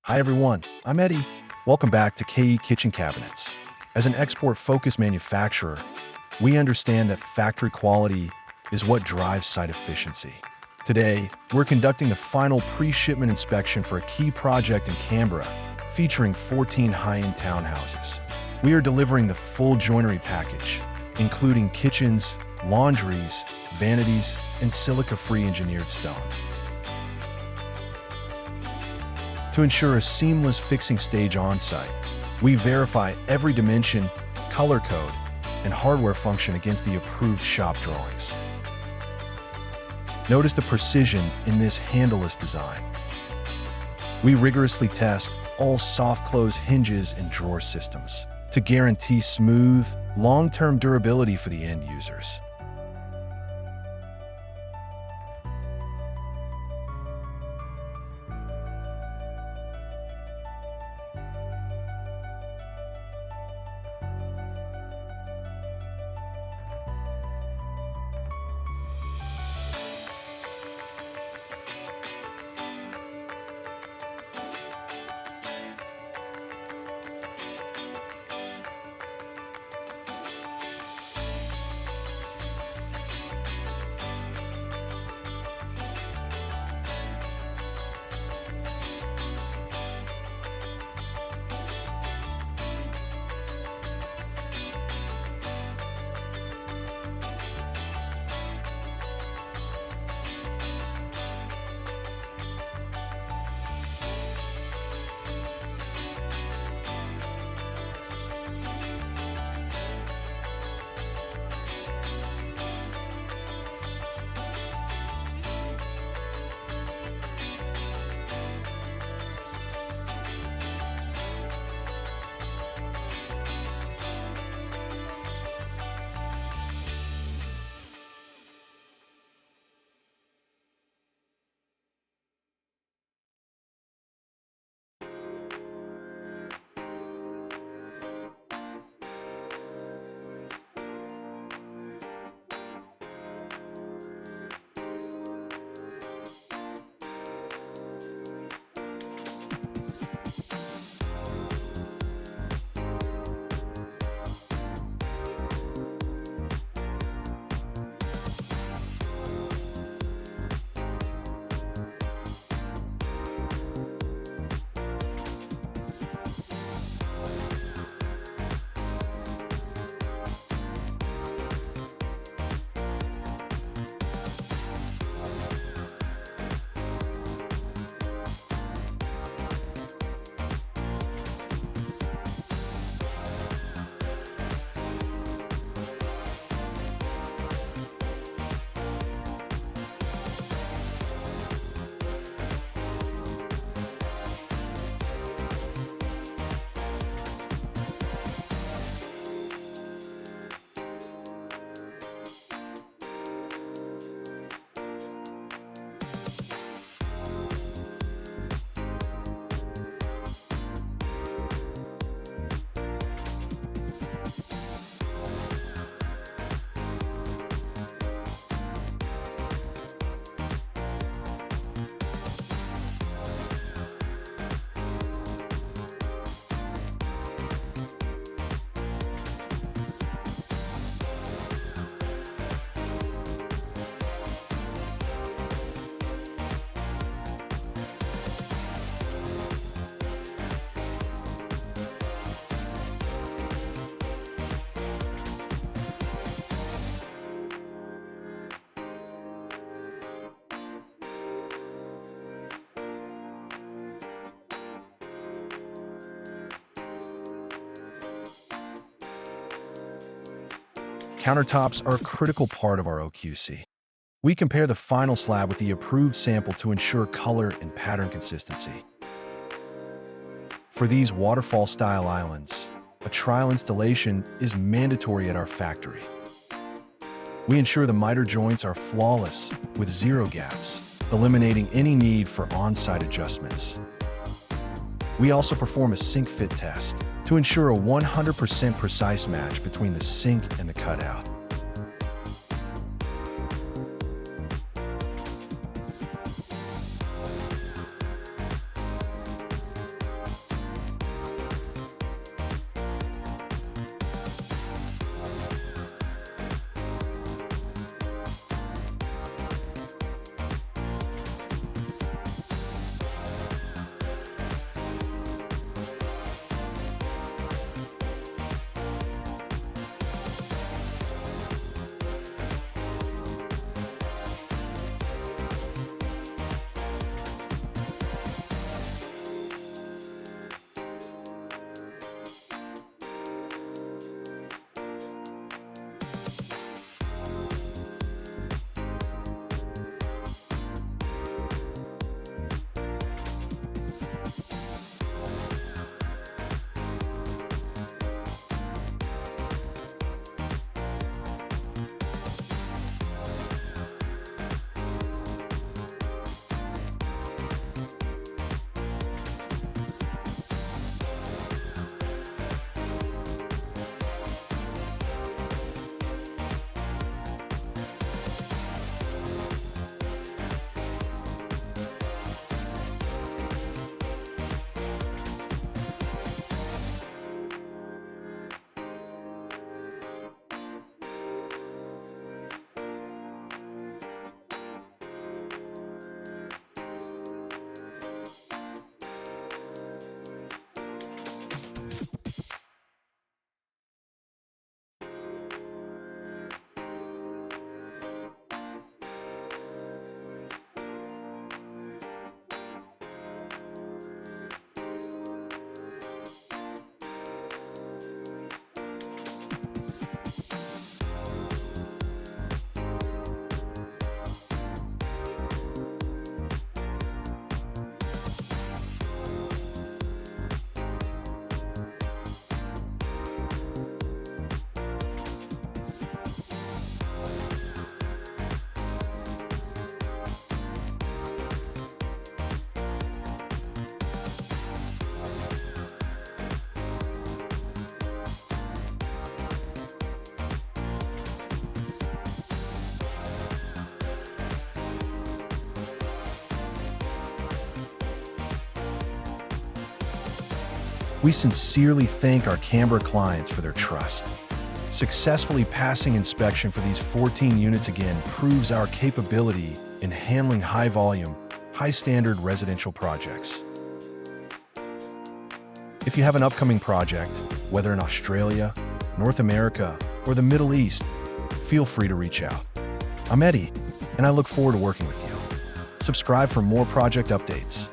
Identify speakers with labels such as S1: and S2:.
S1: Hi everyone, I'm Eddy. Welcome back to KE Kitchen Cabinets. As an export-focused manufacturer, we understand that factory quality is what drives site efficiency. Today, we're conducting the final pre-shipment inspection for a key project in Canberra, featuring 14 high-end townhouses. We are delivering the full joinery package, including kitchens, laundries, vanities, and silica-free engineered stone. To ensure a seamless fixing stage on-site, we verify every dimension, color code, and hardware function against the approved shop drawings. Notice the precision in this handleless design. We rigorously test all soft-close hinges and drawer systems to guarantee smooth, long-term durability for the end users. Countertops are a critical part of our OQC. We compare the final slab with the approved sample to ensure color and pattern consistency. For these waterfall-style islands, a trial installation is mandatory at our factory. We ensure the miter joints are flawless with zero gaps, eliminating any need for on-site adjustments. We also perform a sink fit test to ensure a 100% precise match between the sink and the cutout. We sincerely thank our Canberra clients for their trust. Successfully passing inspection for these 14 units again proves our capability in handling high-volume, high-standard residential projects. If you have an upcoming project, whether in Australia, North America, or the Middle East, feel free to reach out. I'm Eddy, and I look forward to working with you. Subscribe for more project updates.